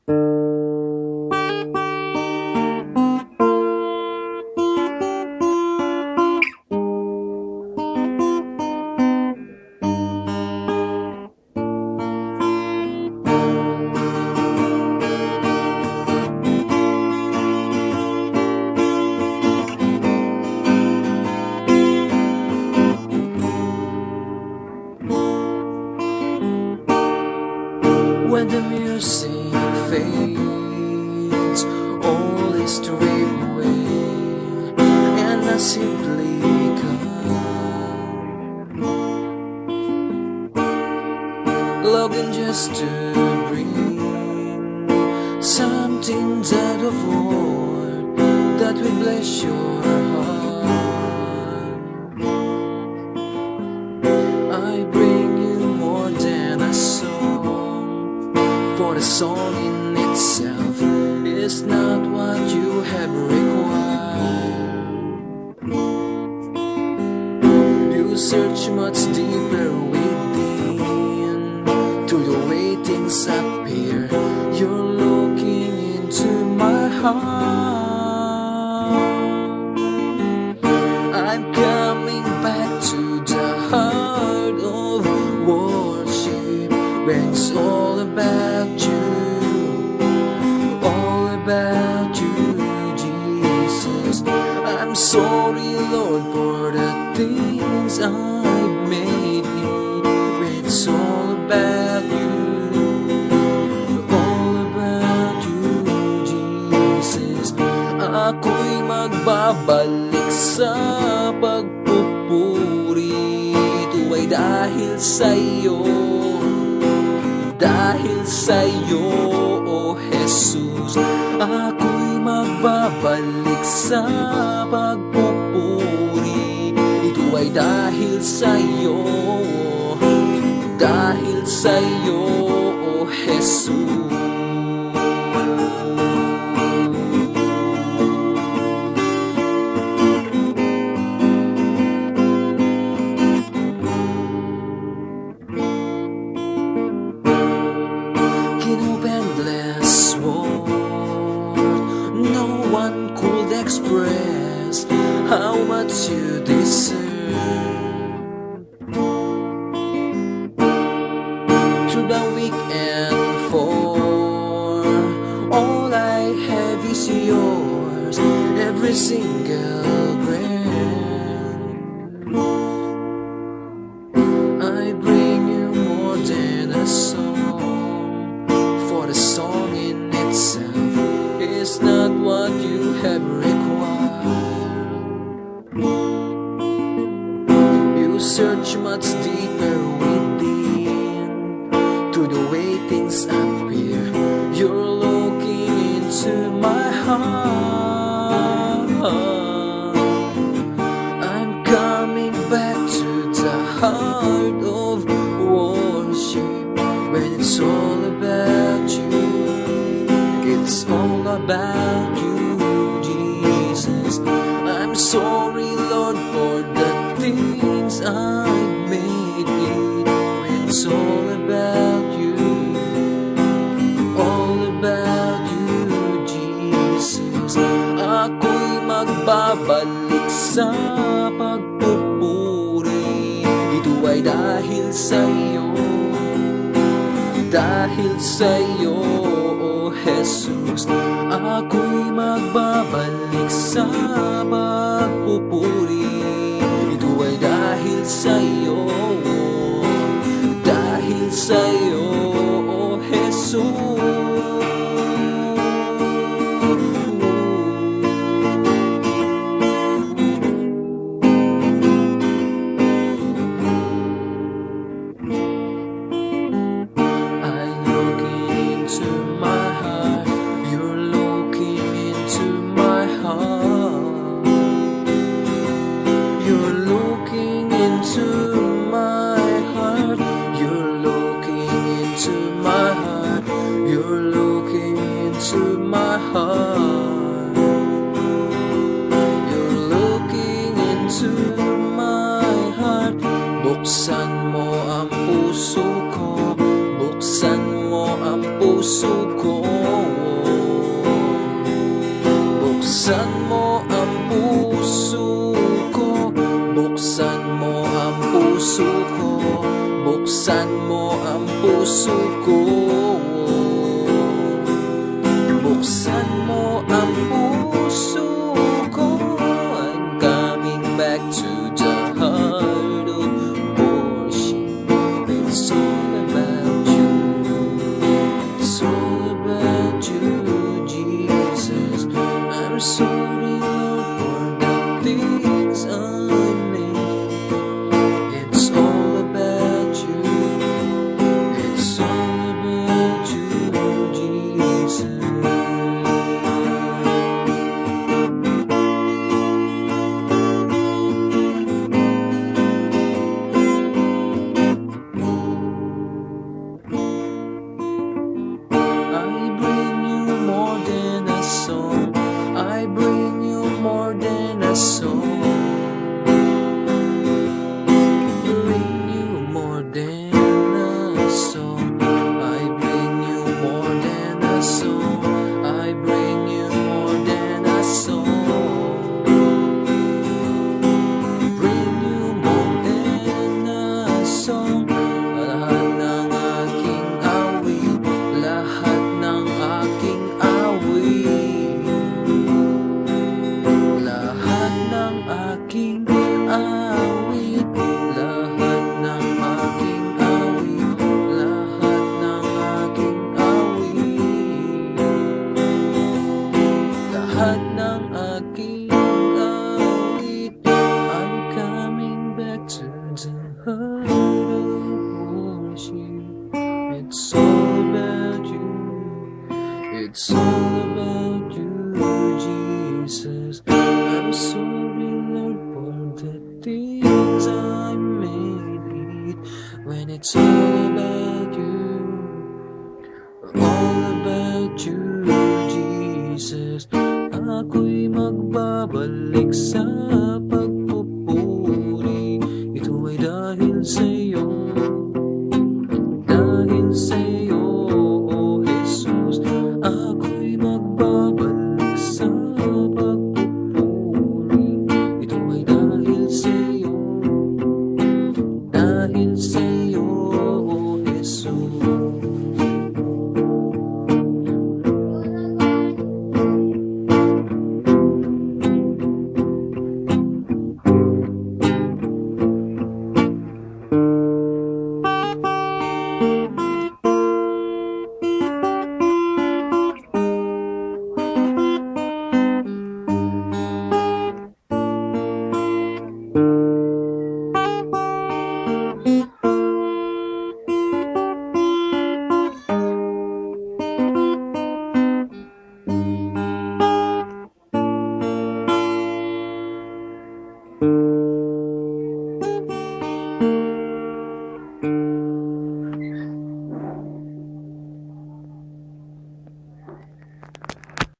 When the music fades, all is stripped away, and I simply come, longing just to bring something that of Lord that will bless your heart. I bring you more than a song, for the song in itself is not what you have required. You search much deeper within, to the way things appear. You're looking into my heart. I'm coming back to the heart of worship, when it's all about you, all about you, Jesus. I'm sorry, Lord, for the things I've made it, when it's all about you, all about you, Jesus. Ako'y magbabalik sa pagpupuri. Ito ay dahil sa'yo, dahil sa'yo, O Jesus. Ako'y magbabalik sa pagpupuri. Ito ay dahil sa'yo, dahil sa'yo, O Jesus. Endless world, no one could express how much you deserve. Through the weak and poor, all I have is yours, every single breath. I bring you more than a song, for the song in itself is not what you have required. You search much deeper within, to the way things appear. You're looking into my heart. I'm coming back to the heart of worship, when it's all about you, it's all about you, Jesus. I'm sorry, Lord, for the things I've made it, when it's all about you, all about you, Jesus. Ako'y magbabalik sa pagpupuri. Ito ay dahil sa'yo, dahil sa'yo, O Jesus. Ako'y magbabalik sa pagpupuri. Ito ay dahil sa'yo, dahil sa'yo, O Jesus. Buksan mo ang puso ko, buksan mo ang puso ko. puso ko. Buksan mo ang puso ko. I'm coming back to the heart of worship. It's all about you. It's all about you, Jesus. I'm sorry, Lord, for the things I made. It's all about you. It's all about you, Jesus. I bring you more than a song. I bring you more than a song. Bring you more than a song. I bring you more than a song. I bring you more than a song. Bring you more than a song. Lahat ng aking awit, lahat ng aking awit, lahat ng aking awit, lahat ng aking awit, lahat ng aking awit, lahat ng aking awit. I'm coming back to the heart of worship. It's all about you. It's all about you, Jesus. I'm sorry, Lord, for the things I made. When it's all about you, all about you, Jesus. Ako'y magbabalik sa